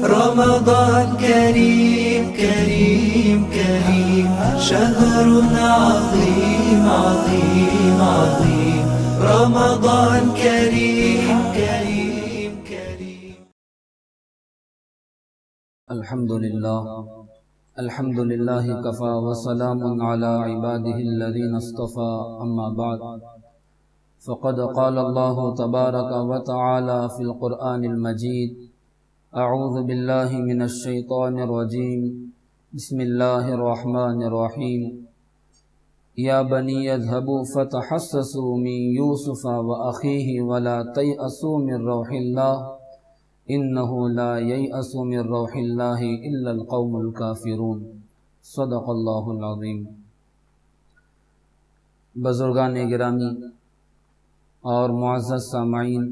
رمضان كريم كريم كريم شهر عظيم عظيم عظيم رمضان كريم كريم كريم. الحمد لله كفى وسلام على عباده الذين اصطفى. أما بعد فقد قال الله تبارك وتعالى في القرآن المجيد: أعوذ بالله من الشيطان الرجيم. بسم الله الرحمن الرحيم. يا بني اذهبوا فتحسسوا من يوسف وأخيه ولا تيأسوا من روح الله إنه لا ييأس من روح الله إلا القوم الكافرون. صدق اللہ العظیم. بزرگان گرامی اور معزز سامعین،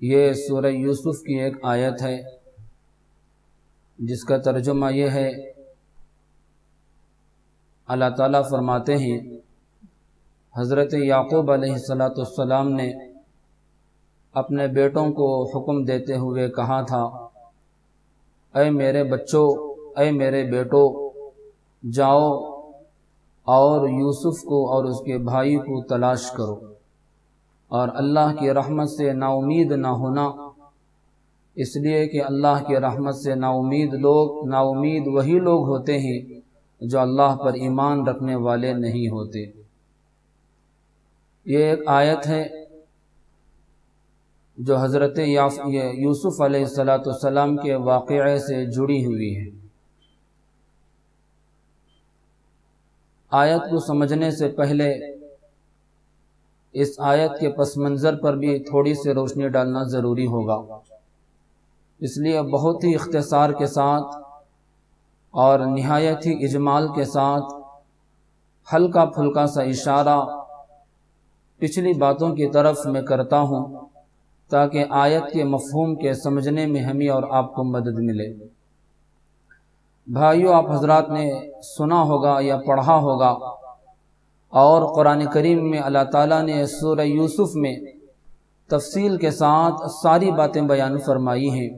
یہ سورہ یوسف کی ایک آیت ہے جس کا ترجمہ یہ ہے: اللہ تعالیٰ فرماتے ہیں حضرت یعقوب علیہ السلام نے اپنے بیٹوں کو حکم دیتے ہوئے کہا تھا، اے میرے بچوں، اے میرے بیٹو، جاؤ اور یوسف کو اور اس کے بھائی کو تلاش کرو، اور اللہ کی رحمت سے نا امید نہ ہونا، اس لیے کہ اللہ کی رحمت سے نا امید وہی لوگ ہوتے ہیں جو اللہ پر ایمان رکھنے والے نہیں ہوتے. یہ ایک آیت ہے جو حضرت یوسف علیہ السلام کے واقعے سے جڑی ہوئی ہے. آیت کو سمجھنے سے پہلے اس آیت کے پس منظر پر بھی تھوڑی سی روشنی ڈالنا ضروری ہوگا، اس لیے بہت ہی اختصار کے ساتھ اور نہایت ہی اجمال کے ساتھ ہلکا پھلکا سا اشارہ پچھلی باتوں کی طرف میں کرتا ہوں تاکہ آیت کے مفہوم کے سمجھنے میں ہمیں اور آپ کو مدد ملے. بھائیو، آپ حضرات نے سنا ہوگا یا پڑھا ہوگا، اور قرآن کریم میں اللہ تعالیٰ نے سورہ یوسف میں تفصیل کے ساتھ ساری باتیں بیان فرمائی ہیں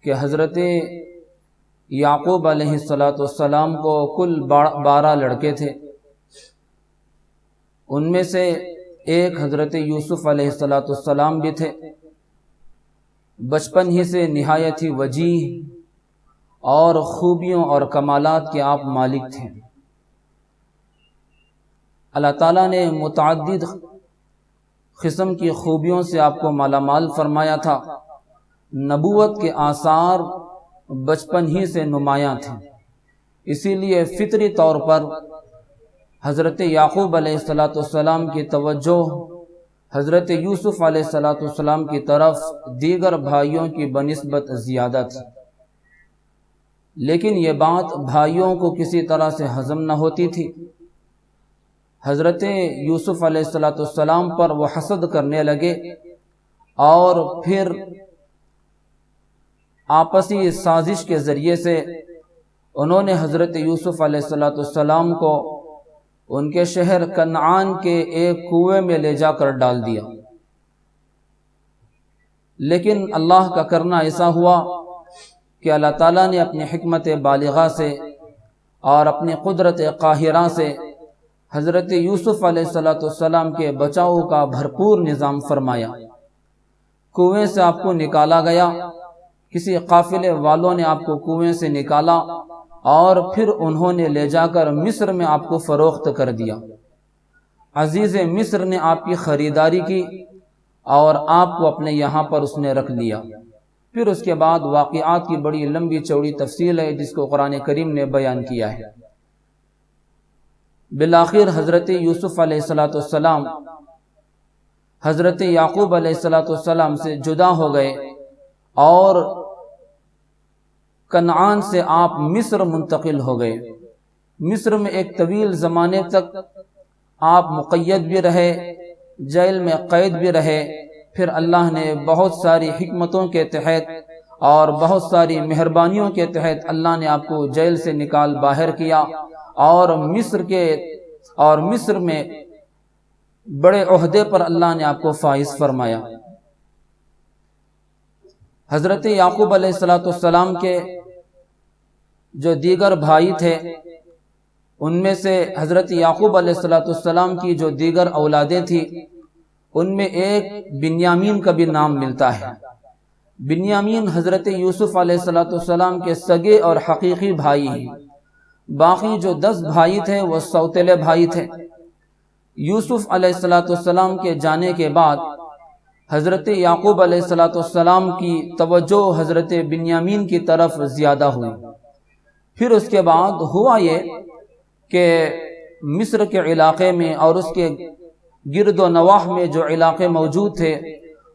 کہ حضرت یعقوب علیہ السلام کو کل 12 لڑکے تھے. ان میں سے ایک حضرت یوسف علیہ السلام بھی تھے. بچپن ہی سے نہایت ہی وجیح اور خوبیوں اور کمالات کے آپ مالک تھے. اللہ تعالیٰ نے متعدد قسم کی خوبیوں سے آپ کو مالا مال فرمایا تھا. نبوت کے آثار بچپن ہی سے نمایاں تھے، اسی لیے فطری طور پر حضرت یعقوب علیہ السلام کی توجہ حضرت یوسف علیہ السلام کی طرف دیگر بھائیوں کی بنسبت زیادہ تھی. لیکن یہ بات بھائیوں کو کسی طرح سے ہضم نہ ہوتی تھی. حضرت یوسف علیہ السلام پر وہ حسد کرنے لگے اور پھر آپسی سازش کے ذریعے سے انہوں نے حضرت یوسف علیہ السلام کو ان کے شہر کنعان کے ایک کنویں میں لے جا کر ڈال دیا. لیکن اللہ کا کرنا ایسا ہوا کہ اللہ تعالیٰ نے اپنی حکمت بالغہ سے اور اپنی قدرت قاہرہ سے حضرت یوسف علیہ السلام کے بچاؤ کا بھرپور نظام فرمایا. کنویں سے آپ کو نکالا گیا، کسی قافلے والوں نے آپ کو کنویں سے نکالا اور پھر انہوں نے لے جا کر مصر میں آپ کو فروخت کر دیا. عزیز مصر نے آپ کی خریداری کی اور آپ کو اپنے یہاں پر اس نے رکھ لیا. پھر اس کے بعد واقعات کی بڑی لمبی چوڑی تفصیل ہے جس کو قرآن کریم نے بیان کیا ہے. بالآخر حضرت یوسف علیہ السلام حضرت یعقوب علیہ السلام سے جدا ہو گئے اور کنعان سے آپ مصر منتقل ہو گئے. مصر میں ایک طویل زمانے تک آپ مقید بھی رہے، جیل میں قید بھی رہے. پھر اللہ نے بہت ساری حکمتوں کے تحت اور بہت ساری مہربانیوں کے تحت اللہ نے آپ کو جیل سے نکال باہر کیا اور مصر میں بڑے عہدے پر اللہ نے آپ کو فائز فرمایا۔ حضرت یعقوب علیہ السلام کے جو دیگر بھائی تھے ان میں سے حضرت یعقوب علیہ السلام کی جو دیگر اولادیں تھیں ان میں ایک بنیامین کا بھی نام ملتا ہے۔ بنیامین حضرت یوسف علیہ السلام کے سگے اور حقیقی بھائی ہیں۔ باقی جو 10 بھائی تھے وہ سوتیلے بھائی تھے۔ یوسف علیہ السلام کے جانے کے بعد حضرت یعقوب علیہ السلام کی توجہ حضرت بنیامین کی طرف زیادہ ہوئی۔ پھر اس کے بعد ہوا یہ کہ مصر کے علاقے میں اور اس کے گرد و نواح میں جو علاقے موجود تھے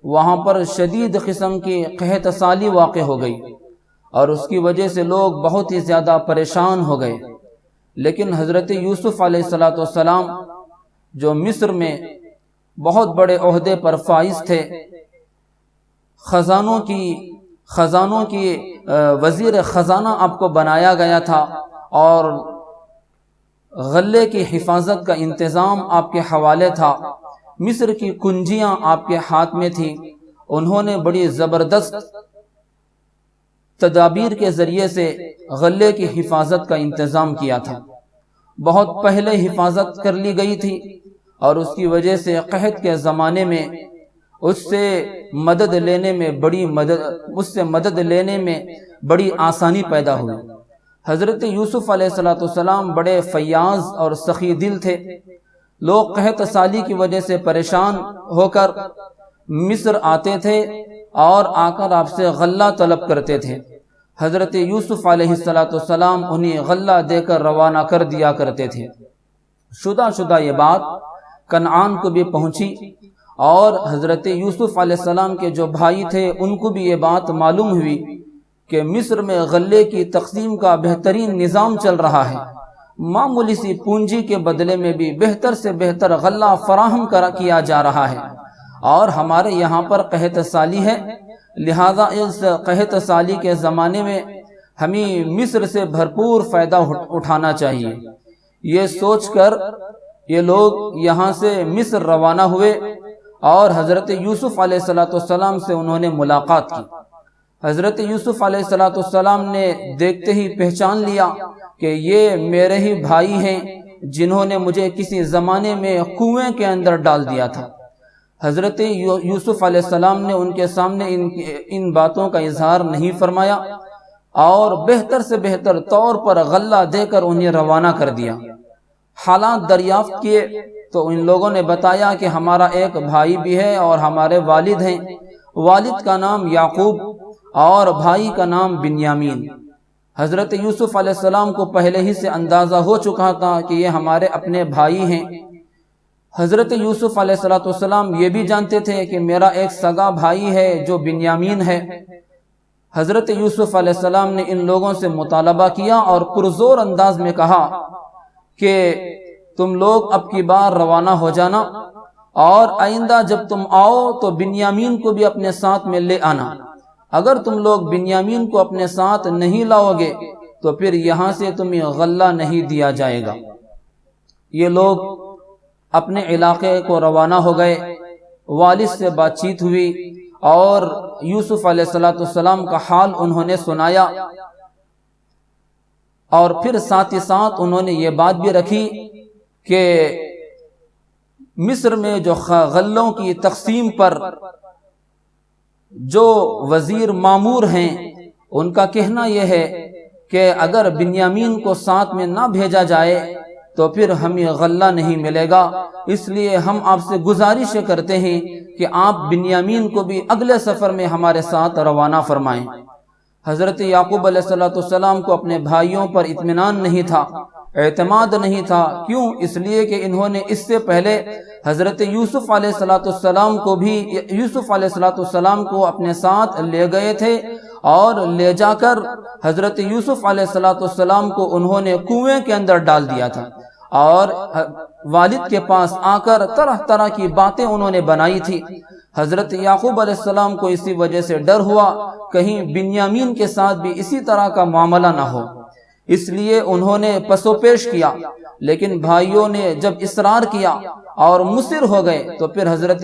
وہاں پر شدید قسم کی قحط سالی واقع ہو گئی اور اس کی وجہ سے لوگ بہت ہی زیادہ پریشان ہو گئے۔ لیکن حضرت یوسف علیہ السلام جو مصر میں بہت بڑے عہدے پر فائز تھے، خزانوں کی وزیر خزانہ آپ کو بنایا گیا تھا اور غلے کی حفاظت کا انتظام آپ کے حوالے تھا، مصر کی کنجیاں آپ کے ہاتھ میں تھیں۔ انہوں نے بڑی زبردست تدابیر کے ذریعے سے غلے کی حفاظت کا انتظام کیا تھا۔ بہت پہلے حفاظت کر لی گئی تھی اور اس کی وجہ سے قحط کے زمانے میں اس سے مدد لینے میں بڑی آسانی پیدا ہوئی۔ حضرت یوسف علیہ السلام بڑے فیاض اور سخی دل تھے۔ لوگ قحط سالی کی وجہ سے پریشان ہو کر مصر آتے تھے اور آ کر آپ سے غلہ طلب کرتے تھے۔ حضرت یوسف علیہ السلام انہیں غلہ دے کر روانہ کر دیا کرتے تھے۔ شدہ یہ بات کنعان کو بھی پہنچی اور حضرت یوسف علیہ السلام کے جو بھائی تھے ان کو بھی یہ بات معلوم ہوئی کہ مصر میں غلے کی تقسیم کا بہترین نظام چل رہا ہے، معمولی سی پونجی کے بدلے میں بھی بہتر سے بہتر غلہ فراہم کیا جا رہا ہے، اور ہمارے یہاں پر قحط سالی ہے، لہذا اس قحط سالی کے زمانے میں ہمیں مصر سے بھرپور فائدہ اٹھانا چاہیے۔ یہ سوچ کر یہ لوگ یہاں سے مصر روانہ ہوئے اور حضرت یوسف علیہ السلام سے انہوں نے ملاقات کی۔ حضرت یوسف علیہ السلام نے دیکھتے ہی پہچان لیا کہ یہ میرے ہی بھائی ہیں جنہوں نے مجھے کسی زمانے میں کنویں کے اندر ڈال دیا تھا۔ حضرت یوسف علیہ السلام نے ان کے سامنے ان باتوں کا اظہار نہیں فرمایا اور بہتر سے بہتر طور پر غلہ دے کر انہیں روانہ کر دیا۔ حالات دریافت کیے تو ان لوگوں نے بتایا کہ ہمارا ایک بھائی بھی ہے اور ہمارے والد ہیں، والد کا نام یعقوب اور بھائی کا نام بنیامین۔ حضرت یوسف علیہ السلام کو پہلے ہی سے اندازہ ہو چکا تھا کہ یہ ہمارے اپنے بھائی ہیں۔ حضرت یوسف علیہ السلام یہ بھی جانتے تھے کہ میرا ایک سگا بھائی ہے جو بنیامین ہے۔ حضرت یوسف علیہ السلام نے ان لوگوں سے مطالبہ کیا اور پرزور انداز میں کہا کہ تم لوگ اب کی بار روانہ ہو جانا اور آئندہ جب تم آؤ تو بنیامین کو بھی اپنے ساتھ میں لے آنا۔ اگر تم لوگ بنیامین کو اپنے ساتھ نہیں لاؤ گے تو پھر یہاں سے تمہیں غلہ نہیں دیا جائے گا۔ یہ لوگ اپنے علاقے کو روانہ ہو گئے، والد سے بات چیت ہوئی اور یوسف علیہ السلام کا حال انہوں نے سنایا، اور پھر ساتھ ہی ساتھ انہوں نے یہ بات بھی رکھی کہ مصر میں جو غلوں کی تقسیم پر جو وزیر مامور ہیں ان کا کہنا یہ ہے کہ اگر بنیامین کو ساتھ میں نہ بھیجا جائے تو پھر ہمیں غلہ نہیں ملے گا، اس لیے ہم آپ سے گزارش کرتے ہیں کہ آپ بنیامین کو بھی اگلے سفر میں ہمارے ساتھ روانہ فرمائیں۔ حضرت یعقوب علیہ السلام کو اپنے بھائیوں پر اطمینان نہیں تھا، اعتماد نہیں تھا۔ کیوں؟ اس لیے کہ انہوں نے اس سے پہلے حضرت یوسف علیہ السلام کو اپنے ساتھ لے گئے تھے اور لے جا کر حضرت یوسف علیہ السلام کو انہوں نے کنویں کے اندر ڈال دیا تھا، اور والد کے پاس آ کر طرح طرح کی باتیں انہوں نے بنائی تھی۔ حضرت یعقوب علیہ السلام کو اسی وجہ سے ڈر ہوا کہیں بنیامین کے ساتھ بھی اسی طرح کا معاملہ نہ ہو، اس لیے انہوں نے پسو پیش کیا، لیکن بھائیوں نے جب اصرار کیا اور مصر ہو گئے تو پھر حضرت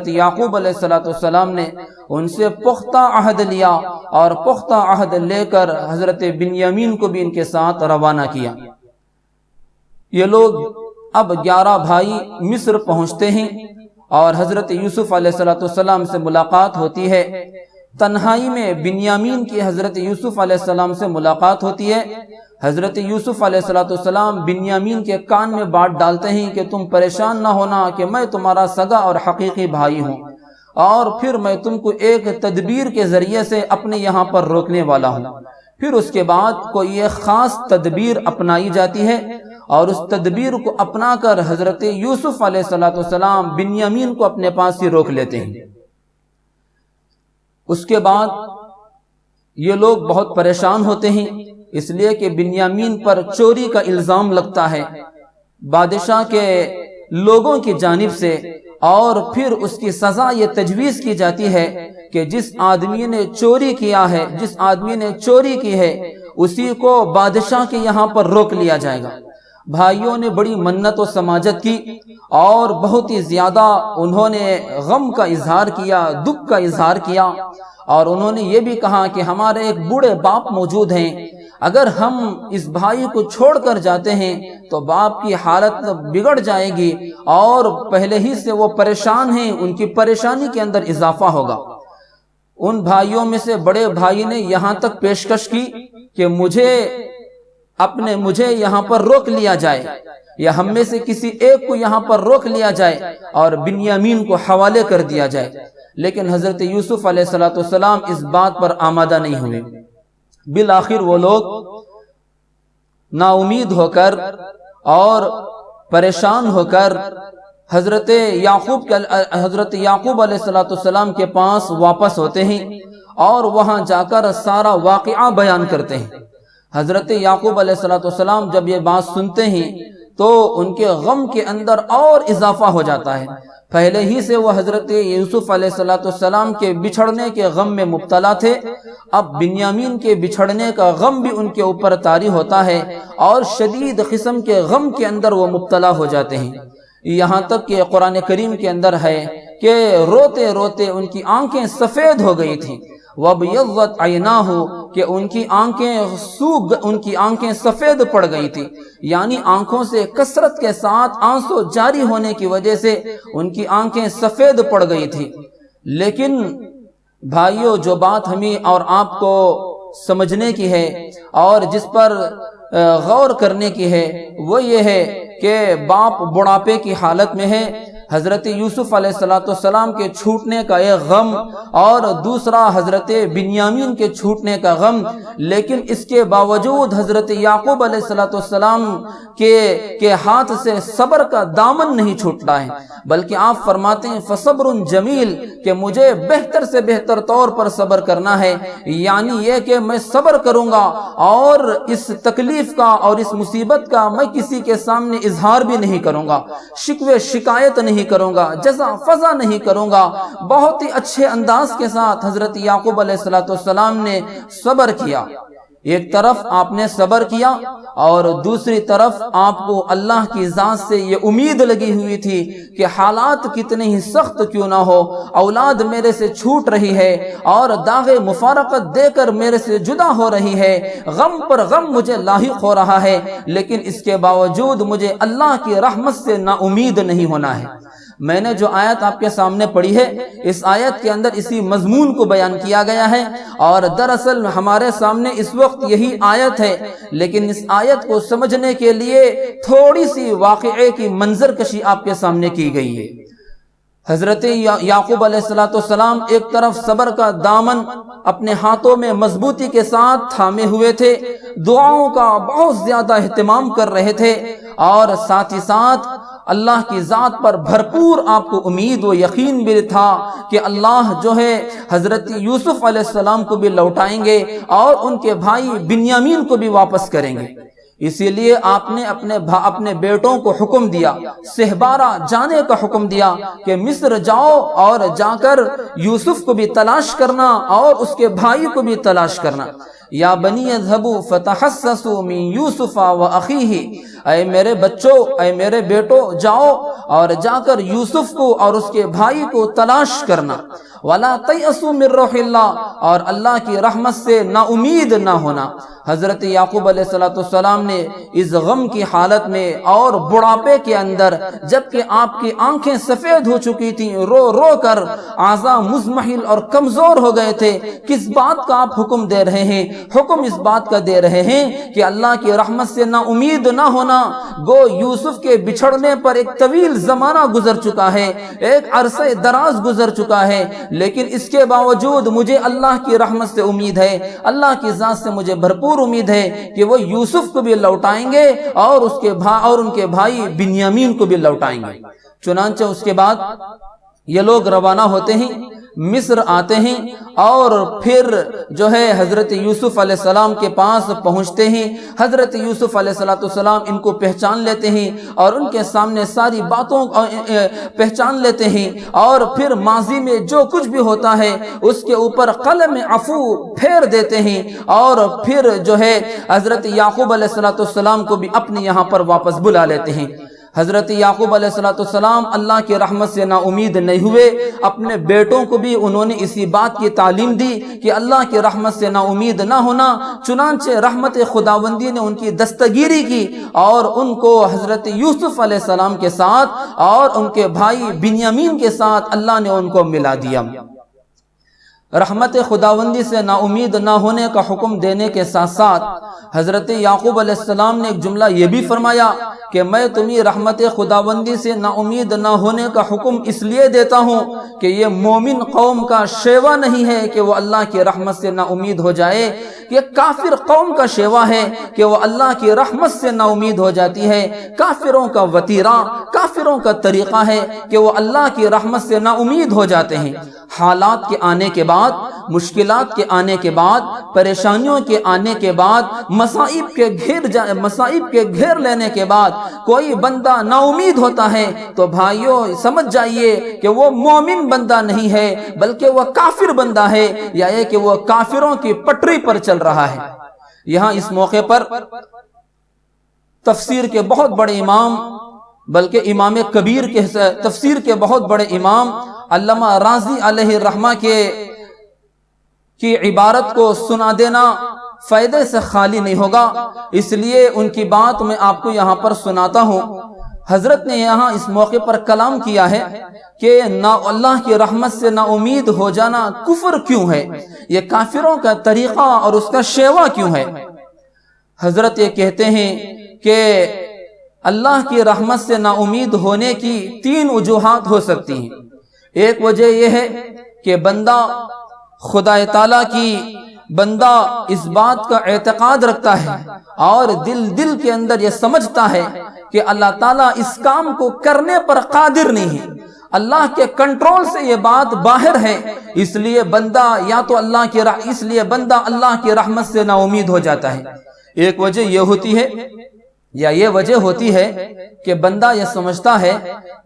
یعقوب علیہ السلام نے ان سے پختہ عہد لیا، اور پختہ عہد لے کر حضرت بنیامین کو بھی ان کے ساتھ روانہ کیا۔ یہ لوگ اب 11 بھائی مصر پہنچتے ہیں اور حضرت یوسف علیہ السلام سے ملاقات ہوتی ہے۔ تنہائی میں بنیامین کی حضرت یوسف علیہ السلام سے ملاقات ہوتی ہے۔ حضرت یوسف علیہ السلام بنیامین کے کان میں بات ڈالتے ہیں کہ تم پریشان نہ ہونا کہ میں تمہارا سگا اور حقیقی بھائی ہوں، اور پھر میں تم کو ایک تدبیر کے ذریعے سے اپنے یہاں پر روکنے والا ہوں۔ پھر اس کے بعد کوئی ایک خاص تدبیر اپنائی جاتی ہے، اور اس تدبیر کو اپنا کر حضرت یوسف علیہ السلام بنیامین کو اپنے پاس ہی روک لیتے ہیں۔ اس کے بعد یہ لوگ بہت پریشان ہوتے ہیں، اس لیے کہ بنیامین پر چوری کا الزام لگتا ہے بادشاہ کے لوگوں کی جانب سے، اور پھر اس کی سزا یہ تجویز کی جاتی ہے کہ جس آدمی نے چوری کی ہے اسی کو بادشاہ کے یہاں پر روک لیا جائے گا۔ بھائیوں نے بڑی منت و سماجت کی، اور بہت ہی زیادہ انہوں نے غم کا اظہار کیا، دکھ کا اظہار کیا، اور انہوں نے یہ بھی کہا کہ ہمارے ایک بوڑھے باپ موجود ہیں، اگر ہم اس بھائی کو چھوڑ کر جاتے ہیں تو باپ کی حالت بگڑ جائے گی، اور پہلے ہی سے وہ پریشان ہیں، ان کی پریشانی کے اندر اضافہ ہوگا۔ ان بھائیوں میں سے بڑے بھائی نے یہاں تک پیشکش کی کہ مجھے یہاں پر روک لیا جائے، یا ہم میں سے کسی ایک کو یہاں پر روک لیا جائے اور بنیامین کو حوالے کر دیا جائے، لیکن حضرت یوسف علیہ السلام اس بات پر آمادہ نہیں ہوئے۔ بالآخر وہ لوگ نا امید ہو کر اور پریشان ہو کر حضرت یعقوب علیہ السلام کے پاس واپس ہوتے ہیں، اور وہاں جا کر سارا واقعہ بیان کرتے ہیں۔ حضرت یعقوب علیہ السلام جب یہ بات سنتے ہیں تو ان کے غم کے اندر اور اضافہ ہو جاتا ہے۔ پہلے ہی سے وہ حضرت یوسف علیہ السلام کے بچھڑنے کے غم میں مبتلا تھے، اب بنیامین کے بچھڑنے کا غم بھی ان کے اوپر طاری ہوتا ہے، اور شدید قسم کے غم کے اندر وہ مبتلا ہو جاتے ہیں۔ یہاں تک کہ قرآن کریم کے اندر ہے کہ روتے روتے ان کی آنکھیں سفید ہو گئی تھیں، وَابْيَضَّتْ عَيْنَاهُ کہ ان کی آنکھیں سفید پڑ گئی تھی، یعنی آنکھوں سے کثرت کے ساتھ آنسو جاری ہونے کی وجہ سے ان کی آنکھیں سفید پڑ گئی تھی۔ لیکن بھائیو، جو بات ہمیں اور آپ کو سمجھنے کی ہے اور جس پر غور کرنے کی ہے وہ یہ ہے کہ باپ بڑھاپے کی حالت میں ہے، حضرت یوسف علیہ السلام کے چھوٹنے کا ایک غم، اور دوسرا حضرت بنیامین کے چھوٹنے کا غم، لیکن اس کے باوجود حضرت یعقوب علیہ السلام کے ہاتھ سے صبر کا دامن نہیں چھوٹتا ہے، بلکہ آپ فرماتے ہیں فصبر جمیل کہ مجھے بہتر سے بہتر طور پر صبر کرنا ہے، یعنی یہ کہ میں صبر کروں گا اور اس تکلیف کا اور اس مصیبت کا میں کسی کے سامنے اظہار بھی نہیں کروں گا، شکوے شکایت نہیں کروں گا، جزا فضا نہیں کروں گا۔ بہت ہی اچھے انداز کے ساتھ حضرت یعقوب علیہ السلام نے صبر کیا۔ ایک طرف آپ نے صبر کیا اور دوسری طرف آپ کو اللہ کی ذات سے یہ امید لگی ہوئی تھی کہ حالات کتنے ہی سخت کیوں نہ ہو، اولاد میرے سے چھوٹ رہی ہے اور داغ مفارقت دے کر میرے سے جدا ہو رہی ہے، غم پر غم مجھے لاحق ہو رہا ہے، لیکن اس کے باوجود مجھے اللہ کی رحمت سے نا امید نہیں ہونا ہے۔ میں نے جو آیت آپ کے سامنے پڑھی ہے، اس آیت کے اندر اسی مضمون کو بیان کیا گیا ہے، اور دراصل ہمارے سامنے اس وقت یہی آیت ہے، لیکن اس آیت کو سمجھنے کے لیے تھوڑی سی واقعے کی منظر کشی آپ کے سامنے کی گئی ہے۔ حضرت یعقوب علیہ السلام ایک طرف صبر کا دامن اپنے ہاتھوں میں مضبوطی کے ساتھ تھامے ہوئے تھے، دعاؤں کا بہت زیادہ اہتمام کر رہے تھے، اور ساتھ ہی ساتھ اللہ کی ذات پر بھرپور آپ کو امید و یقین بھی تھا کہ اللہ جو ہے حضرت یوسف علیہ السلام کو بھی لوٹائیں گے اور ان کے بھائی بنیامین کو بھی واپس کریں گے۔ اسی لیے آپ نے اپنے بیٹوں کو حکم دیا، سہبارہ جانے کا حکم دیا کہ مصر جاؤ اور جا کر یوسف کو بھی تلاش کرنا اور اس کے بھائی کو بھی تلاش کرنا۔ یا بنی اذهبوا فتحسسوا من یوسف و اخیہ، اے میرے بچوں، اے میرے بیٹو، جاؤ اور جا کر یوسف کو اور اس کے بھائی کو تلاش کرنا، ولا تیأسوا من روح اللہ، اور اللہ کی رحمت سے نا امید نہ ہونا۔ حضرت یعقوب علیہ السلام نے اس غم کی حالت میں اور بڑھاپے کے اندر، جبکہ آپ کی آنکھیں سفید ہو چکی تھیں، رو رو کر اعضاء مزمحل اور کمزور ہو گئے تھے، کس بات کا آپ حکم دے رہے ہیں؟ حکم اس بات کا دے رہے ہیں کہ اللہ کی رحمت سے نا امید نہ ہونا۔ گو یوسف کے بچھڑنے پر ایک طویل زمانہ گزر چکا ہے، ایک عرصہ دراز گزر چکا ہے، لیکن اس کے باوجود مجھے اللہ کی رحمت سے امید ہے، اللہ کی ذات سے مجھے بھرپور امید ہے کہ وہ یوسف کو بھی لوٹائیں گے اور ان کے بھائی بنیامین کو بھی لوٹائیں گے۔ چنانچہ اس کے بعد یہ لوگ روانہ ہوتے ہیں، مصر آتے ہیں، اور پھر جو ہے حضرت یوسف علیہ السلام کے پاس پہنچتے ہیں۔ حضرت یوسف علیہ السلام ان کو پہچان لیتے ہیں اور ان کے سامنے ساری باتوں پہچان لیتے ہیں، اور پھر ماضی میں جو کچھ بھی ہوتا ہے اس کے اوپر قلم عفو پھیر دیتے ہیں، اور پھر جو ہے حضرت یعقوب علیہ السلام کو بھی اپنے یہاں پر واپس بلا لیتے ہیں۔ حضرت یعقوب علیہ السلام اللہ کی رحمت سے نا امید نہیں ہوئے، اپنے بیٹوں کو بھی انہوں نے اسی بات کی تعلیم دی کہ اللہ کی رحمت سے نا امید نہ ہونا۔ چنانچہ رحمت خداوندی نے ان کی دستگیری کی اور ان کو حضرت یوسف علیہ السلام کے ساتھ اور ان کے بھائی بنیامین کے ساتھ اللہ نے ان کو ملا دیا۔ رحمت خداوندی سے نا امید نہ ہونے کا حکم دینے کے ساتھ ساتھ حضرت یعقوب علیہ السلام نے ایک جملہ یہ بھی فرمایا کہ میں تمہیں رحمت خداوندی سے نا امید نہ ہونے کا حکم اس لیے دیتا ہوں کہ یہ مومن قوم کا شیوا نہیں ہے کہ وہ اللہ کی رحمت سے نا امید ہو جائے، یہ کافر قوم کا شیوا ہے کہ وہ اللہ کی رحمت سے نا امید ہو جاتی ہے۔ کافروں کا وتیرہ، کافروں کا طریقہ ہے کہ وہ اللہ کی رحمت سے نا امید ہو جاتے ہیں۔ حالات کے آنے کے بعد، مشکلات کے آنے کے بعد، پریشانیوں کے آنے کے بعد، مصائب کے گھیر لینے کے بعد کوئی بندہ نا امید ہوتا ہے تو بھائیوں سمجھ جائیے کہ وہ مومن بندہ نہیں ہے، بلکہ وہ کافر بندہ ہے، یا یہ کہ وہ کافروں کی پٹری پر چل رہا ہے۔ یہاں اس موقع پر تفسیر کے بہت بڑے امام، بلکہ امام کبیر کے تفسیر کے بہت بڑے امام علامہ راضی علیہ الرحمہ کی عبارت کو سنا دینا فائدے سے خالی نہیں ہوگا، اس لیے ان کی بات میں آپ کو یہاں پر سناتا ہوں۔ حضرت نے یہاں اس موقع پر کلام کیا ہے کہ اللہ کی رحمت سے نا امید ہو جانا کفر کیوں ہے، یہ کافروں کا طریقہ اور اس کا شیوا کیوں ہے۔ حضرت یہ کہتے ہیں کہ اللہ کی رحمت سے نا امید ہونے کی 3 وجوہات ہو سکتی ہیں۔ ایک وجہ یہ ہے کہ بندہ خدا تعالیٰ کی بندہ اس بات کا اعتقاد رکھتا ہے اور دل کے اندر یہ سمجھتا ہے کہ اللہ تعالیٰ اس کام کو کرنے پر قادر نہیں ہے، اللہ کے کنٹرول سے یہ بات باہر ہے، اس لیے بندہ اللہ کی رحمت سے نا امید ہو جاتا ہے۔ ایک وجہ یہ ہوتی ہے یا یہ وجہ ہوتی ہے کہ بندہ یہ سمجھتا ہے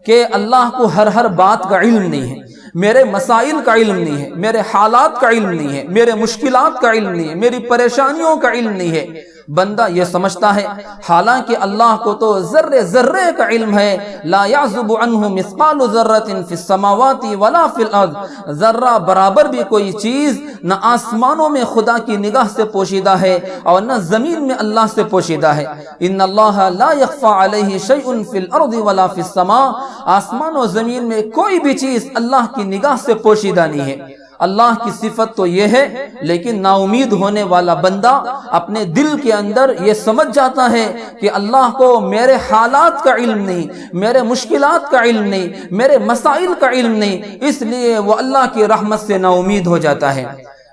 کہ اللہ کو ہر بات کا علم نہیں ہے، میرے مسائل کا علم نہیں ہے، میرے حالات کا علم نہیں ہے، میرے مشکلات کا علم نہیں ہے، میری پریشانیوں کا علم نہیں ہے۔ بندہ یہ سمجھتا ہے، حالانکہ اللہ کو تو ذرے کا علم ہے۔ لا يعزب عنہ مثقال ذرۃ فی السماوات ولا فی الارض، ذرہ برابر بھی کوئی چیز نہ آسمانوں میں خدا کی نگاہ سے پوشیدہ ہے اور نہ زمین میں اللہ سے پوشیدہ ہے۔ ان اللہ لا يخفى علیہ شیء فی الارض ولا فی السماء، آسمان و زمین میں کوئی بھی چیز اللہ کی نگاہ سے پوشیدہ نہیں ہے۔ اللہ کی صفت تو یہ ہے، لیکن نا امید ہونے والا بندہ اپنے دل کے اندر یہ سمجھ جاتا ہے کہ اللہ کو میرے حالات کا علم نہیں، میرے مشکلات کا علم نہیں، میرے مسائل کا علم نہیں، اس لیے وہ اللہ کی رحمت سے نا امید ہو جاتا ہے۔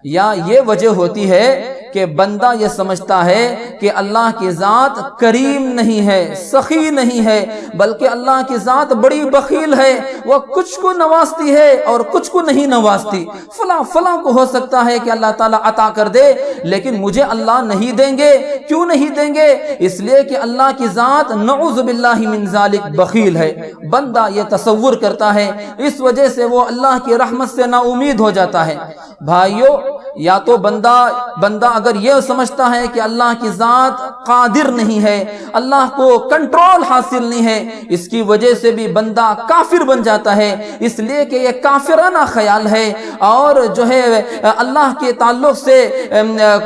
یا یہ وجہ ہوتی ہے کہ بندہ یہ سمجھتا ہے کہ اللہ کی ذات کریم نہیں ہے، سخی نہیں ہے، بلکہ اللہ کی ذات بڑی بخیل ہے، وہ کچھ کو نوازتی ہے اور کچھ کو نہیں نوازتی۔ فلاں کو ہو سکتا ہے کہ اللہ تعالیٰ عطا کر دے، لیکن مجھے اللہ نہیں دیں گے۔ کیوں نہیں دیں گے؟ اس لیے کہ اللہ کی ذات نعوذ باللہ من ذالک بخیل ہے۔ بندہ یہ تصور کرتا ہے، اس وجہ سے وہ اللہ کی رحمت سے نا امید ہو جاتا ہے۔ بھائیو، یا تو بندہ اگر یہ سمجھتا ہے کہ اللہ کی ذات قادر نہیں ہے، اللہ کو کنٹرول حاصل نہیں ہے، اس کی وجہ سے بھی بندہ کافر بن جاتا ہے، اس لیے کہ یہ کافرانہ خیال ہے اور جو ہے اللہ کے تعلق سے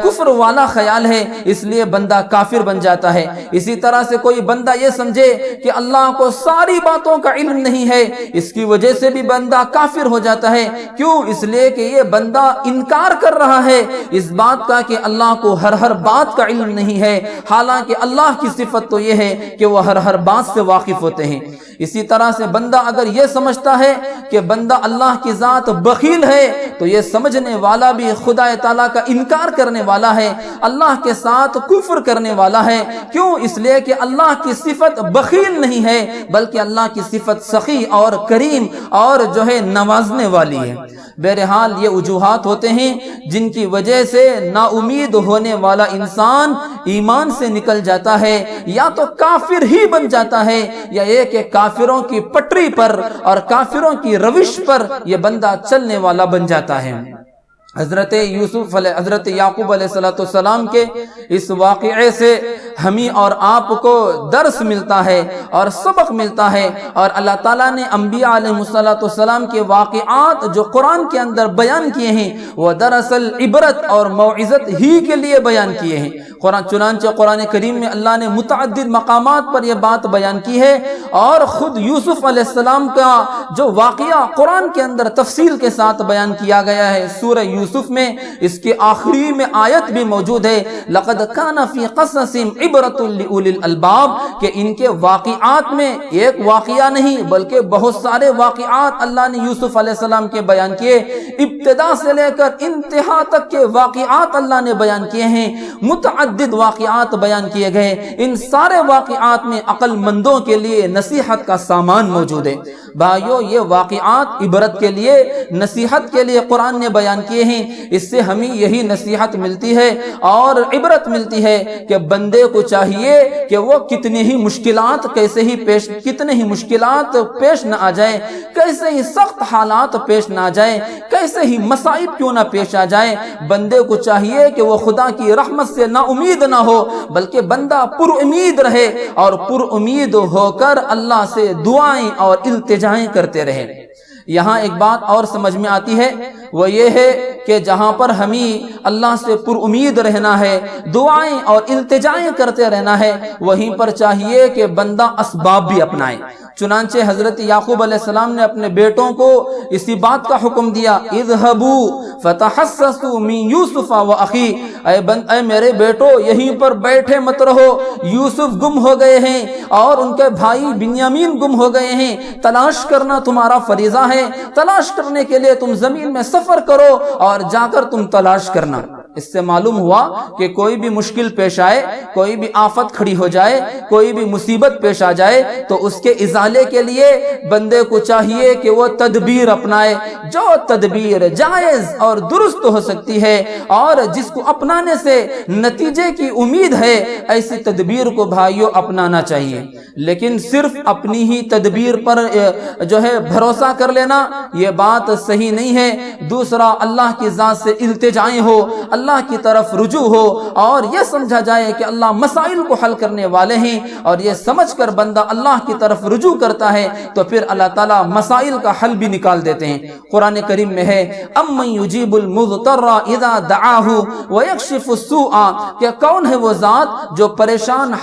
کفر والا خیال ہے، اس لیے بندہ کافر بن جاتا ہے۔ اسی طرح سے کوئی بندہ یہ سمجھے کہ اللہ کو ساری باتوں کا علم نہیں ہے، اس کی وجہ سے بھی بندہ کافر ہو جاتا ہے۔ کیوں؟ اس لیے کہ یہ بندہ انکار کر رہا ہے اس بات کا کہ اللہ کو ہر بات کا علم نہیں ہے، حالانکہ اللہ کی صفت تو یہ ہے کہ وہ ہر بات سے واقف ہوتے ہیں۔ اسی طرح سے بندہ اگر یہ سمجھتا ہے کہ بندہ اللہ کی ذات بخیل ہے تو یہ سمجھنے والا بھی خدا تعالیٰ کا انکار کرنے والا ہے، اللہ کے ساتھ کفر کرنے والا ہے۔ کیوں؟ اس لیے کہ اللہ کی صفت بخیل نہیں ہے، بلکہ اللہ کی صفت سخی اور کریم اور جو ہے نوازنے والی ہے۔ بہرحال یہ وجوہات ہوتے ہیں جن کی وجہ سے نا امید ہونے والا انسان ایمان سے نکل جاتا ہے، یا تو کافر ہی بن جاتا ہے، یا یہ کہ کافروں کی پٹری پر اور کافروں کی روش پر یہ بندہ چلنے والا بن جاتا ہے۔ حضرت یعقوب علیہ السلام کے اس واقعے سے ہمیں اور آپ کو درس ملتا ہے اور سبق ملتا ہے، اور اللہ تعالیٰ نے انبیاء علیہ السلام کے واقعات جو قرآن کے اندر بیان کیے ہیں وہ دراصل عبرت اور موعظت ہی کے لیے بیان کیے ہیں۔ چنانچہ قرآن کریم میں اللہ نے متعدد مقامات پر یہ بات بیان کی ہے، اور خود یوسف علیہ السلام کا جو واقعہ قرآن کے اندر تفصیل کے ساتھ بیان کیا گیا ہے سورہ یوسف میں، اس کے آخری میں آیت بھی موجود ہے، لقد کان فی قصصہم عبرۃ لأولی الالباب، کہ ان کے واقعات میں ایک واقعہ نہیں بلکہ بہت سارے واقعات اللہ نے یوسف علیہ السلام کے بیان کیے، ابتدا سے لے کر انتہا تک کے واقعات اللہ نے بیان کیے ہیں، متعدد واقعات بیان کیے گئے۔ ان سارے واقعات میں عقل مندوں کے لیے نصیحت کا سامان موجود ہے۔ بھائیو، یہ واقعات عبرت کے لیے، نصیحت کے لیے قرآن نے بیان کیے ہیں۔ اس سے ہمیں یہی نصیحت ملتی ہے اور عبرت ملتی ہے کہ بندے کو چاہیے کہ وہ کتنے ہی مشکلات پیش نہ آ جائیں، کیسے ہی سخت حالات پیش نہ آ جائیں، کیسے ہی مصائب کیوں نہ پیش آ جائیں، بندے کو چاہیے کہ وہ خدا کی رحمت سے نا امید نہ ہو، بلکہ بندہ پر امید رہے اور پر امید ہو کر اللہ سے دعائیں اور التجائیں کرتے رہے۔ یہاں ایک بات اور سمجھ میں آتی ہے، وہ یہ ہے کہ جہاں پر ہمیں اللہ سے پر امید رہنا ہے، دعائیں اور التجائیں کرتے رہنا ہے، وہیں پر چاہیے کہ بندہ اسباب بھی اپنائے۔ چنانچہ حضرت یعقوب علیہ السلام نے اپنے بیٹوں کو اسی بات کا حکم دیا، اذهبوا فتحسسوا من یوسف واخیہ، اے میرے بیٹو یہیں پر بیٹھے مت رہو، یوسف گم ہو گئے ہیں اور ان کے بھائی بنیامین گم ہو گئے ہیں، تلاش کرنا تمہارا فریضہ ہے، تلاش کرنے کے لیے تم زمین میں سفر کرو اور جا کر تم تلاش کرنا۔ اس سے معلوم ہوا کہ کوئی بھی مشکل پیش آئے، کوئی بھی آفت کھڑی ہو جائے، کوئی بھی مصیبت پیش آ جائے تو اس کے ازالے کے لیے بندے کو چاہیے کہ وہ تدبیر اپنائے، جو تدبیر جائز اور درست ہو سکتی ہے اور جس کو اپنانے سے نتیجے کی امید ہے، ایسی تدبیر کو بھائیوں اپنانا چاہیے۔ لیکن صرف اپنی ہی تدبیر پر جو ہے بھروسہ کر لینا، یہ بات صحیح نہیں ہے۔ دوسرا، اللہ کی ذات سے التجائیں ہو، اللہ کی طرف رجوع ہو، اور یہ سمجھا جائے کہ اللہ مسائل کو حل کرنے والے ہیں، اور یہ سمجھ کر بندہ اللہ کی طرف رجوع کرتا ہے تو پھر اللہ تعالیٰ مسائل کا حل بھی نکال دیتے ہیں۔ قرآن کریم میں ہے، امن یجیب المضطر اذا دعاہ ویکشف السوء، کہ کون ہے وہ ذات جو پریشان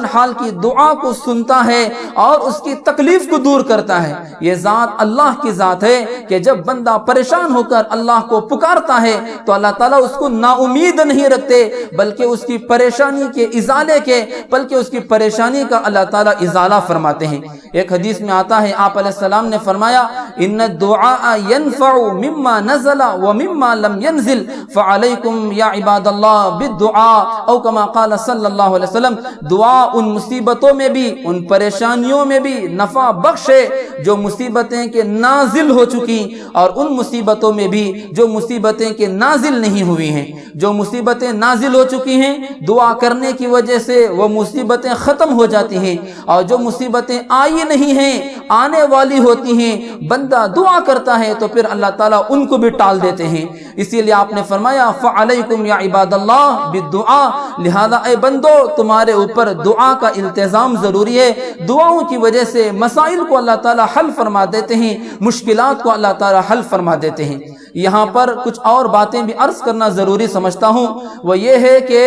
حال کی دعا کو سنتا ہے اور اس کی تکلیف کو دور کرتا ہے۔ یہ ذات اللہ کی ذات ہے کہ جب بندہ پریشان ہو کر اللہ کو پکارتا ہے تو اللہ تعالیٰ اس کو نا امید نہیں رکھتے، بلکہ اس کی پریشانی کے ازالے کے، بلکہ اس کی پریشانی کا اللہ تعالیٰ ازالہ فرماتے ہیں۔ ایک حدیث میں آتا ہے، آپ علیہ السلام نے فرمایا، ان الدعاء ينفع مما نزل ومما لم ينزل فعليكم يا عباد الله بالدعاء، او كما قال صلی اللہ علیہ وسلم، دعا ان مصیبتوں میں بھی، ان پریشانیوں میں بھی نفع بخش ہے جو مصیبتیں کے نازل ہو چکی، اور ان مصیبتوں میں بھی جو مصیبتیں کے نازل نہیں ہوئی ہیں۔ جو مصیبتیں نازل ہو چکی ہیں دعا کرنے کی وجہ سے وہ مصیبتیں ختم ہو جاتی ہیں، اور جو مصیبتیں آئی نہیں ہیں آنے والی ہوتی ہیں، بندہ دعا کرتا ہے تو پھر اللہ تعالیٰ ان کو بھی ٹال دیتے ہیں۔ اسی لیے آپ نے فرمایا فَعَلَيْكُمْ يَا عِبَادَ اللَّهِ بِالدُّعَا، لہذا اے بندو تمہارے اوپر دعا کا التزام ضروری ہے۔ دعاؤں کی وجہ سے مسائل کو اللہ تعالیٰ حل فرما دیتے ہیں، مشکلات کو اللہ تعالیٰ حل فرما دیتے ہیں۔ یہاں پر کچھ اور باتیں بھی عرض کرنا ضروری سمجھتا ہوں، وہ یہ ہے کہ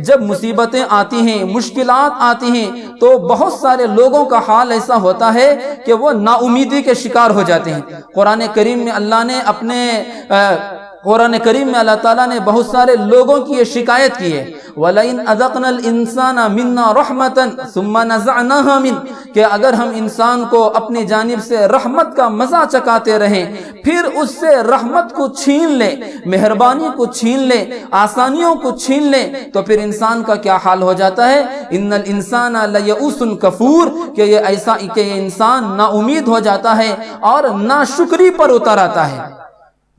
جب مصیبتیں آتی ہیں، مشکلات آتی ہیں، تو بہت سارے لوگوں کا حال ایسا ہوتا ہے کہ وہ نا امیدی کے شکار ہو جاتے ہیں۔ قرآن کریم میں اللہ تعالیٰ نے بہت سارے لوگوں کی یہ شکایت کی ہے، وَلَئِنْ أَذَقْنَا الْإِنسَانَ مِنَّا رَحْمَةً ثُمَّ نَزَعْنَاهَا مِنْهُ، کہ اگر ہم انسان کو اپنی جانب سے رحمت کا مزہ چکاتے رہیں پھر اس سے رحمت کو چھین لیں، مہربانی کو چھین لیں، آسانیوں کو چھین لیں، تو پھر انسان کا کیا حال ہو جاتا ہے؟ إِنَّ الْإِنسَانَ لَيَئُوسٌ کفور، کہ یہ انسان نا امید ہو جاتا ہے اور ناشکری پر اتر آتا ہے،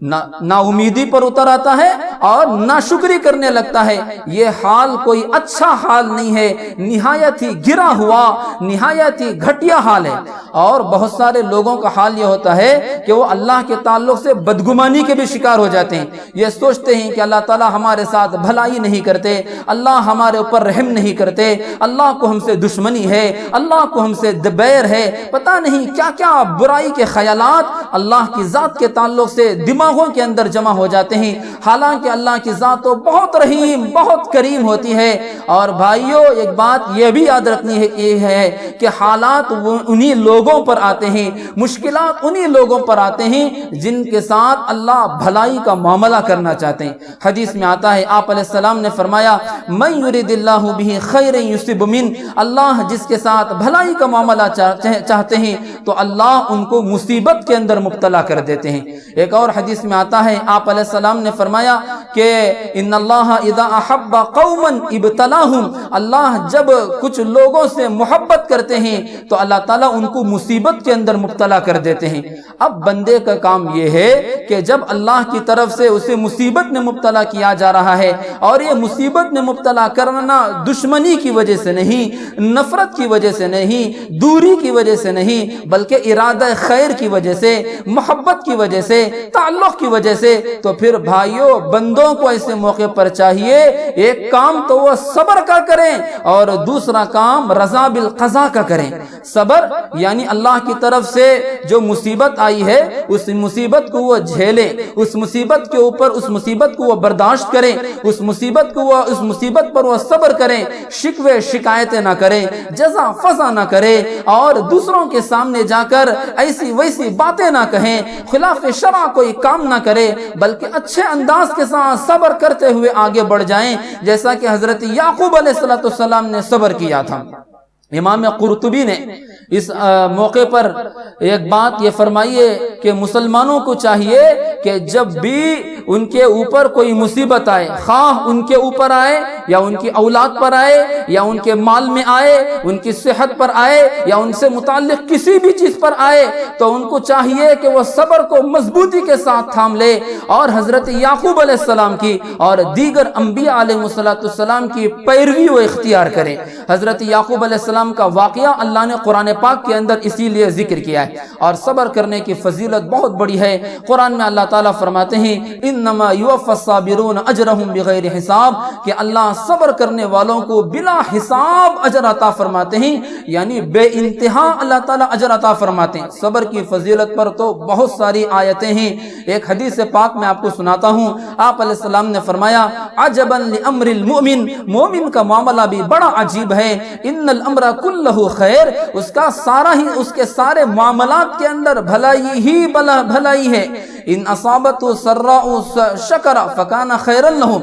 نا امیدی پر اتر آتا ہے اور ناشکری کرنے لگتا ہے۔ یہ حال کوئی اچھا حال نہیں ہے، نہایت ہی گرا ہوا، نہایت ہی گھٹیا حال ہے۔ اور بہت سارے لوگوں کا حال یہ ہوتا ہے کہ وہ اللہ کے تعلق سے بدگمانی کے بھی شکار ہو جاتے ہیں۔ یہ سوچتے ہیں کہ اللہ تعالیٰ ہمارے ساتھ بھلائی نہیں کرتے، اللہ ہمارے اوپر رحم نہیں کرتے، اللہ کو ہم سے دشمنی ہے، اللہ کو ہم سے بیر ہے، پتہ نہیں کیا کیا برائی کے خیالات اللہ کی ذات کے تعلق سے دماغوں کے اندر جمع ہو جاتے ہیں، حالانکہ اللہ کی ذات تو بہت رحیم، بہت کریم ہوتی ہے۔ اور بھائیوں ایک بات یہ بھی یاد رکھنی ہے کہ حالات انہی لوگوں پر آتے ہیں، مشکلات انہی لوگوں پر آتے ہیں جن کے ساتھ اللہ بھلائی کا معاملہ کرنا چاہتے ہیں۔ حدیث میں آتا ہے آپ علیہ السلام نے فرمایا مَن يُرِدِ اللَّهُ بِهِ خَيْرًا يُصِبْ مِنْهُ، اللہ جس کے ساتھ بھلائی کا معاملہ چاہتے ہیں تو اللہ ان کو مصیبت کے اندر مبتلا کر دیتے ہیں۔ ایک اور حدیث میں آتا ہے آپ علیہ السلام نے فرمایا کہ ان اللہ اذا احب قوما ابتلاهم، اللہ جب کچھ لوگوں سے محبت کرتے ہیں تو اللہ تعالیٰ ان کو مصیبت کے اندر مبتلا کر دیتے ہیں۔ اب بندے کا کام یہ ہے کہ جب اللہ کی طرف سے اسے مصیبت میں مبتلا کیا جا رہا ہے، اور یہ مصیبت میں مبتلا کرنا دشمنی کی وجہ سے نہیں، نفرت کی وجہ سے نہیں، دوری کی وجہ سے نہیں، بلکہ ارادہ خیر کی وجہ سے، محبت کی وجہ سے، تعلق کی وجہ سے، تو پھر بھائیوں بندوں کو ایسے موقع پر چاہیے ایک کام تو وہ صبر کا کریں اور دوسرا کام رضا بالقضاء کا کریں۔ صبر یعنی اللہ کی طرف سے جو مصیبت آئی ہے اس مصیبت کو وہ جھیلیں، اس مصیبت کے اوپر اس مصیبت کو وہ برداشت کریں، اس مصیبت پر وہ صبر کریں، شکوے شکایتیں نہ کریں، جزا فضا نہ کریں، اور دوسروں کے سامنے جا کر ایسی ویسی باتیں نہ کہیں، خلاف شرع کوئی کام نہ کرے، بلکہ اچھے انداز کے ساتھ صبر کرتے ہوئے آگے بڑھ جائیں، جیسا کہ حضرت یعقوب علیہ السلام نے صبر کیا تھا۔ امام قرطبی نے اس موقع پر ایک بات یہ فرمائی ہے کہ مسلمانوں کو چاہیے کہ جب بھی ان کے اوپر کوئی مصیبت آئے، خواہ ان کے اوپر آئے یا ان کی اولاد پر آئے یا ان کے مال میں آئے، ان کی صحت پر آئے یا ان سے متعلق کسی بھی چیز پر آئے، تو ان کو چاہیے کہ وہ صبر کو مضبوطی کے ساتھ تھام لے، اور حضرت یعقوب علیہ السلام کی اور دیگر انبیاء علیہ السلام کی پیروی و اختیار کریں۔ حضرت یعقوب علیہ السلام کا واقعہ اللہ نے قرآن پاک کے اندر اسی لیے ذکر کیا ہے، اور صبر کرنے کی فضیلت بہت بڑی ہے۔ قرآن میں اللہ تعالیٰ فرماتے ہیں انما یوفی الصابرون اجرهم بغیر حساب، کہ اللہ صبر کرنے والوں کو بلا حساب اجر عطا فرماتے ہیں، یعنی بے انتہا اللہ تعالیٰ اجر عطا فرماتے ہیں۔ صبر کی فضیلت پر تو بہت ساری آیتیں ہیں، ایک حدیث پاک میں آپ کو سناتا ہوں۔ آپ علیہ السلام نے فرمایا عجبا لامر المؤمن، مومن کا معاملہ بھی بڑا عجیب ہے، ان الامر کلہ خیر، اس کے سارے معاملات کے اندر بھلائی ہی بھلائی ہے، ان اصابت سراء شکر فکان خیرا لہ،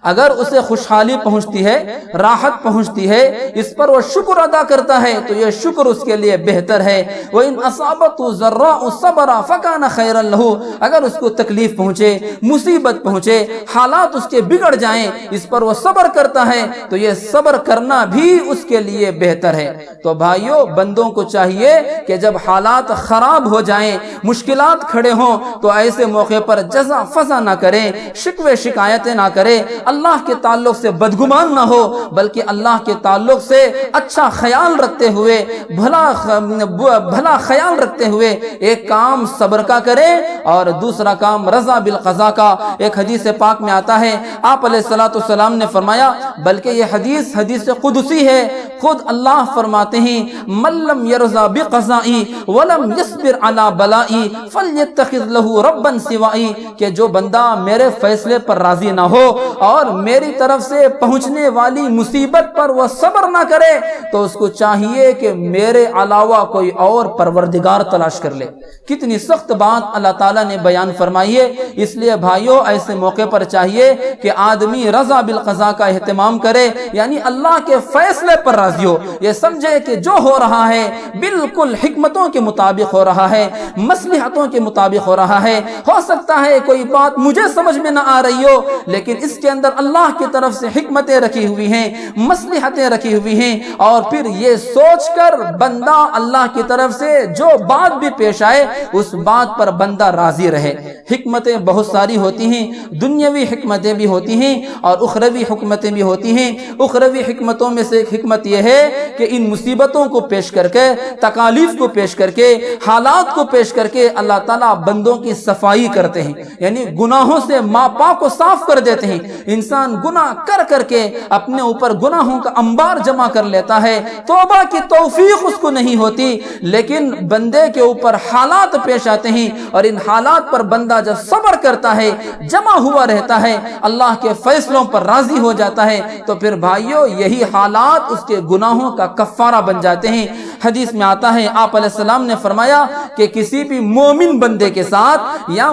اگر اسے خوشحالی پہنچتی ہے، راحت پہنچتی ہے، اس پر وہ شکر ادا کرتا ہے تو یہ شکر اس کے لیے بہتر ہے۔ وَإِنْ أَصَابَتْهُ ضَرَّاءُ صَبَرَ فَكَانَ خَيْرًا لَهُ، اگر اس کو تکلیف پہنچے، مصیبت پہنچے، حالات اس کے بگڑ جائیں، اس پر وہ صبر کرتا ہے تو یہ صبر کرنا بھی اس کے لیے بہتر ہے۔ تو بھائیو، بندوں کو چاہیے کہ جب حالات خراب ہو جائیں، مشکلات کھڑے ہوں، تو ایسے موقع پر جزا فضا نہ کریں، شکوے شکایتیں نہ کریں، اللہ کے تعلق سے بدگمان نہ ہو، بلکہ اللہ کے تعلق سے اچھا خیال رکھتے ہوئے، بھلا خیال رکھتے ہوئے ایک کام صبر کا کرے اور دوسرا کام رضا بالقضاء کا۔ ایک حدیث پاک میں آتا ہے، آپ علیہ السلام نے فرمایا، بلکہ یہ حدیث قدسی ہے، خود اللہ فرماتے ہیں، من لم یرضا بقضائی ولم یصبر علی بلائی فلیتخذ لہ ربا سوائی، کہ جو بندہ میرے فیصلے پر راضی نہ ہو اور میری طرف سے پہنچنے والی مصیبت پر وہ صبر نہ کرے تو اس کو چاہیے کہ میرے علاوہ کوئی اور پروردگار تلاش کر لے۔ کتنی سخت بات اللہ تعالیٰ نے بیان فرمائی ہے۔ اس لیے بھائیو، ایسے موقع پر چاہیے کہ آدمی رضا بالقضاء کا اہتمام کرے، یعنی اللہ کے فیصلے پر راضی ہو، یہ سمجھے کہ جو ہو رہا ہے بالکل حکمتوں کے مطابق ہو رہا ہے، مصلحتوں کے مطابق ہو رہا ہے۔ ہو سکتا ہے کوئی بات مجھے سمجھ میں نہ آ رہی ہو، لیکن اس کے اندر اللہ کی طرف سے حکمتیں رکھی ہوئی ہیں، مصلحتیں رکھی ہوئی ہیں، اور پھر یہ سوچ کر بندہ اللہ کی طرف سے جو بات بھی پیش آئے اس بات پر بندہ راضی رہے۔ حکمتیں بہت ساری ہوتی ہیں، دنیاوی حکمتیں بھی ہوتی ہیں اور اخروی حکمتیں بھی ہوتی ہیں۔ اخروی حکمتوں میں سے ایک حکمت یہ ہے کہ ان مصیبتوں کو پیش کر کے، تکالیف کو پیش کر کے، حالات کو پیش کر کے اللہ تعالیٰ بندوں کی صفائی کرتے ہیں، یعنی گناہوں سے ماپا کو صاف کر دیتے ہیں۔ انسان گناہ کر کر کے اپنے اوپر گناہوں کا انبار جمع کر لیتا ہے، توبہ کی توفیق اس کو نہیں ہوتی، لیکن بندے کے اوپر حالات پیش آتے ہیں اور ان حالات پر بندہ جب صبر کرتا ہے، جمع ہوا رہتا ہے، اللہ کے فیصلوں پر راضی ہو جاتا ہے، تو پھر بھائیو یہی حالات اس کے گناہوں کا کفارہ بن جاتے ہیں۔ حدیث میں آتا ہے، آپ علیہ السلام نے فرمایا کہ کسی بھی مومن بندے کے ساتھ یا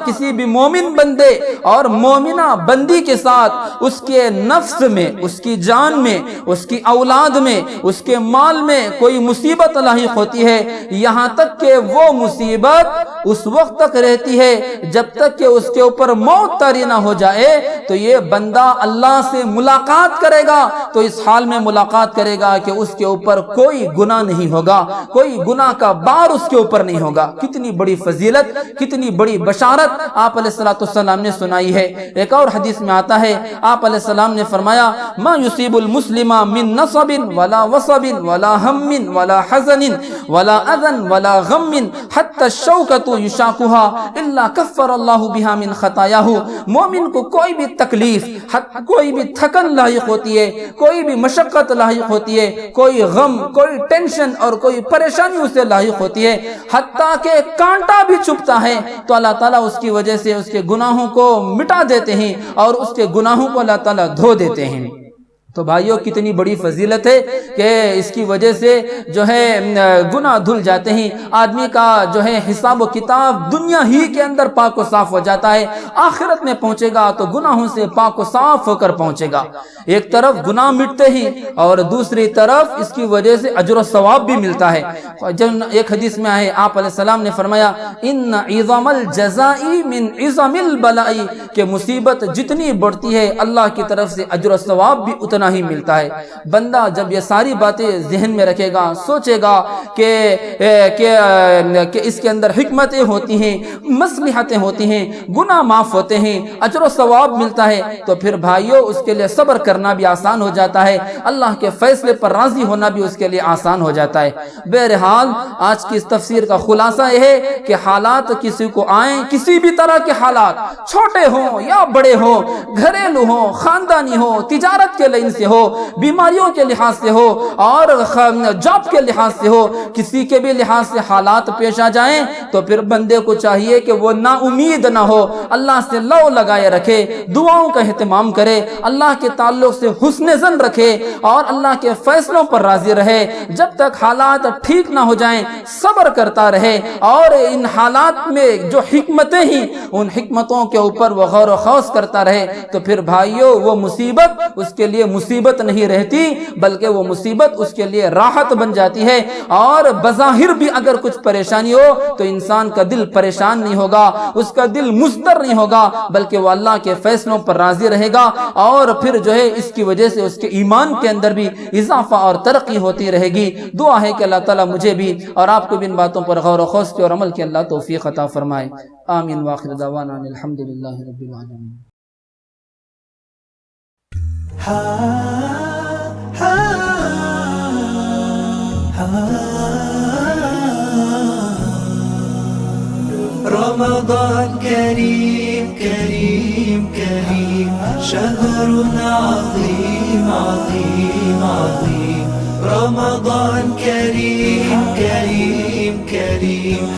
کسی بھی مومن بندے اور مومنہ بندی کے ساتھ اس کے نفس میں، اس کی جان میں، اس کی اولاد میں، اس کے مال میں کوئی مصیبت لاحق ہوتی ہے، یہاں تک کہ وہ مصیبت اس وقت تک رہتی ہے جب تک کہ اس کے اوپر موت طاری نہ ہو جائے، تو یہ بندہ اللہ سے ملاقات کرے گا تو اس حال میں ملاقات کرے گا کہ اس کے اوپر کوئی گناہ نہیں ہوگا، کوئی گناہ کا بار اس کے اوپر نہیں ہوگا۔ کتنی بڑی فضیلت، کتنی بڑی بشارت آپ علیہ السلام نے سنائی ہے۔ ایک اور حدیث میں آتا ہے، آپ علیہ السلام نے فرمایا، ما یصیب المسلم من نصب ولا وصب ولا ہم ولا حزن ولا اذى ولا غم حتى الشوكة يشاكها الا كفر الله بها من خطاياه۔ مومن کو کوئی بھی تکلیف، کوئی بھی تھکن لاحق ہوتی ہے، کوئی بھی مشقت لاحق ہوتی ہے، کوئی غم، کوئی ٹینشن اور کوئی پریشانی اسے لاحق ہوتی ہے، حتیٰ کہ کانٹا بھی چبھتا ہے تو اللہ تعالیٰ اس کی وجہ سے اس کے گناہوں کو مٹا دیتے ہیں اور اس کے گناہوں کو اللہ تعالیٰ دھو دیتے ہیں۔ تو بھائیوں، کتنی بڑی فضیلت ہے کہ اس کی وجہ سے جو ہے گناہ دھل جاتے ہیں، آدمی کا جو ہے حساب و کتاب دنیا ہی کے اندر پاک و صاف ہو جاتا ہے، آخرت میں پہنچے گا تو گناہوں سے پاک و صاف ہو کر پہنچے گا۔ ایک طرف گناہ مٹتے ہیں اور دوسری طرف اس کی وجہ سے اجر و ثواب بھی ملتا ہے۔ جب ایک حدیث میں آئے، آپ علیہ السلام نے فرمایا، ان عظم الجزاء من عظم البلاء، کہ مصیبت جتنی بڑھتی ہے اللہ کی طرف سے اجر و ثواب بھی اتنا ہی ملتا ہے۔ بندہ جب یہ ساری باتیں ذہن میں رکھے گا، سوچے گا کہ اس کے اندر حکمتیں ہوتی ہیں، مصلحتیں ہوتی ہیں، گناہ معاف ہوتے ہیں، اجر و ثواب ملتا ہے، تو پھر بھائیو اس کے لیے صبر کرنا بھی آسان ہو جاتا ہے، اللہ کے فیصلے پر راضی ہونا بھی اس کے لیے آسان ہو جاتا ہے۔ بہرحال آج کی اس تفسیر کا خلاصہ یہ ہے کہ حالات کسی کو آئیں، کسی بھی طرح کے حالات، چھوٹے ہوں یا بڑے ہوں، گھریلو ہوں، خاندانی ہوں، تجارت کے لین سے ہو، بیماریوں کے لحاظ سے ہو اور جاب کے لحاظ سے ہو، کسی کے بھی لحاظ سے حالات پیش آ جائیں تو پھر بندے کو چاہیے کہ وہ نا امید نہ ہو، اللہ سے لو لگائے رکھے، دعاؤں کا اہتمام کرے، اللہ کے تعلق سے حسن ظن رکھے اور اللہ کے فیصلوں پر راضی رہے۔ جب تک حالات ٹھیک نہ ہو جائیں صبر کرتا رہے اور ان حالات میں جو حکمتیں ہیں ان حکمتوں کے اوپر وہ غور و خوض کرتا رہے تو پھر بھائیو وہ مصیبت اس کے لیے مصیبت نہیں رہتی بلکہ وہ مصیبت اس کے لیے راحت بن جاتی ہے۔ اور بظاہر بھی اگر کچھ پریشانی ہو تو انسان کا دل پریشان نہیں ہوگا، اس کا دل مضطر نہیں ہوگا بلکہ وہ اللہ کے فیصلوں پر راضی رہے گا اور پھر جو ہے اس کی وجہ سے اس کے ایمان کے اندر بھی اضافہ اور ترقی ہوتی رہے گی۔ دعا ہے کہ اللہ تعالیٰ مجھے بھی اور آپ کو بھی ان باتوں پر غور و خوض کی اور عمل کی اللہ توفیق عطا فرمائے۔ آمین وآخر دعوانا الحمدللہ رب العالمین۔ رمضان كريم كريم كريم شهر عظيم عظيم عظيم رمضان كريم كريم كريم